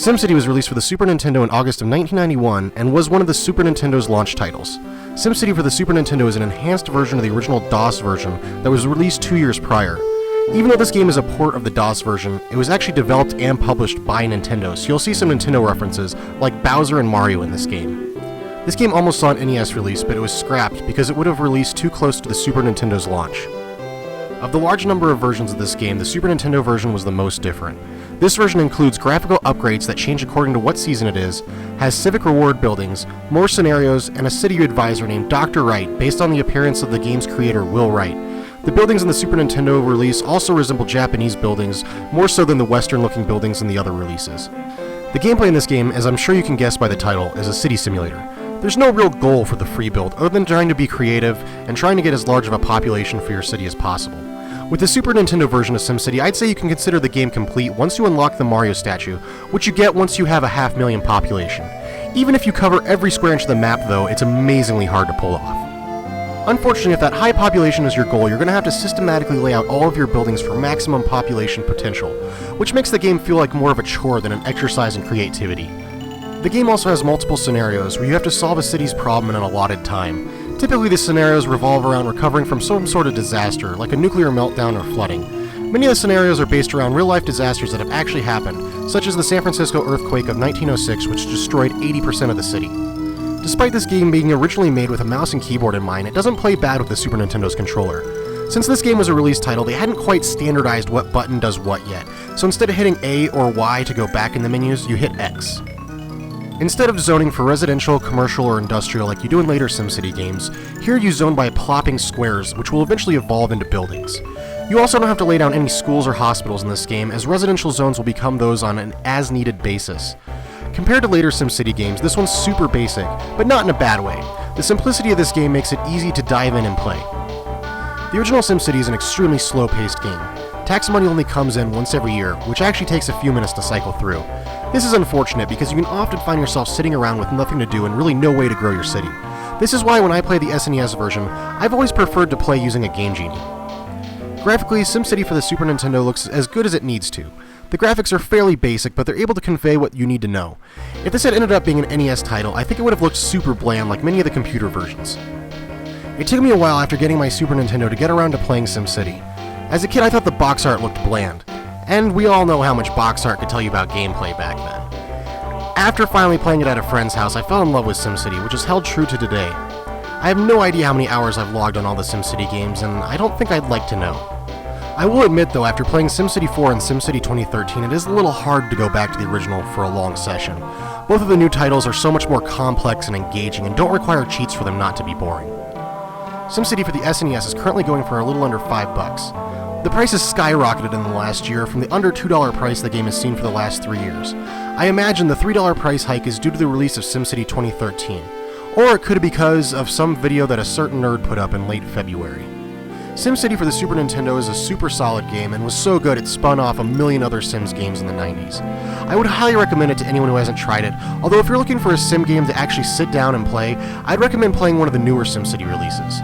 SimCity was released for the Super Nintendo in August of 1991 and was one of the Super Nintendo's launch titles. SimCity for the Super Nintendo is an enhanced version of the original DOS version that was released 2 years prior. Even though this game is a port of the DOS version, it was actually developed and published by Nintendo, so you'll see some Nintendo references like Bowser and Mario in this game. This game almost saw an NES release, but it was scrapped because it would have released too close to the Super Nintendo's launch. Of the large number of versions of this game, the Super Nintendo version was the most different. This version includes graphical upgrades that change according to what season it is, has civic reward buildings, more scenarios, and a city advisor named Dr. Wright based on the appearance of the game's creator, Will Wright. The buildings in the Super Nintendo release also resemble Japanese buildings, more so than the Western-looking buildings in the other releases. The gameplay in this game, as I'm sure you can guess by the title, is a city simulator. There's no real goal for the free build, other than trying to be creative and trying to get as large of a population for your city as possible. With the Super Nintendo version of SimCity, I'd say you can consider the game complete once you unlock the Mario statue, which you get once you have a 500,000 population. Even if you cover every square inch of the map though, it's amazingly hard to pull off. Unfortunately, if that high population is your goal, you're going to have to systematically lay out all of your buildings for maximum population potential, which makes the game feel like more of a chore than an exercise in creativity. The game also has multiple scenarios where you have to solve a city's problem in an allotted time. Typically, the scenarios revolve around recovering from some sort of disaster, like a nuclear meltdown or flooding. Many of the scenarios are based around real-life disasters that have actually happened, such as the San Francisco earthquake of 1906, which destroyed 80% of the city. Despite this game being originally made with a mouse and keyboard in mind, it doesn't play bad with the Super Nintendo's controller. Since this game was a release title, they hadn't quite standardized what button does what yet, so instead of hitting A or Y to go back in the menus, you hit X. Instead of zoning for residential, commercial, or industrial like you do in later SimCity games, here you zone by plopping squares, which will eventually evolve into buildings. You also don't have to lay down any schools or hospitals in this game, as residential zones will become those on an as-needed basis. Compared to later SimCity games, this one's super basic, but not in a bad way. The simplicity of this game makes it easy to dive in and play. The original SimCity is an extremely slow-paced game. Tax money only comes in once every year, which actually takes a few minutes to cycle through. This is unfortunate because you can often find yourself sitting around with nothing to do and really no way to grow your city. This is why when I play the SNES version, I've always preferred to play using a Game Genie. Graphically, SimCity for the Super Nintendo looks as good as it needs to. The graphics are fairly basic, but they're able to convey what you need to know. If this had ended up being an NES title, I think it would have looked super bland like many of the computer versions. It took me a while after getting my Super Nintendo to get around to playing SimCity. As a kid, I thought the box art looked bland, and we all know how much box art could tell you about gameplay back then. After finally playing it at a friend's house, I fell in love with SimCity, which has held true to today. I have no idea how many hours I've logged on all the SimCity games, and I don't think I'd like to know. I will admit though, after playing SimCity 4 and SimCity 2013, it is a little hard to go back to the original for a long session. Both of the new titles are so much more complex and engaging and don't require cheats for them not to be boring. SimCity for the SNES is currently going for a little under $5. The price has skyrocketed in the last year from the under $2 price the game has seen for the last 3 years. I imagine the $3 price hike is due to the release of SimCity 2013, or it could be because of some video that a certain nerd put up in late February. SimCity for the Super Nintendo is a super solid game and was so good it spun off a million other Sims games in the 90s. I would highly recommend it to anyone who hasn't tried it, although if you're looking for a sim game to actually sit down and play, I'd recommend playing one of the newer SimCity releases.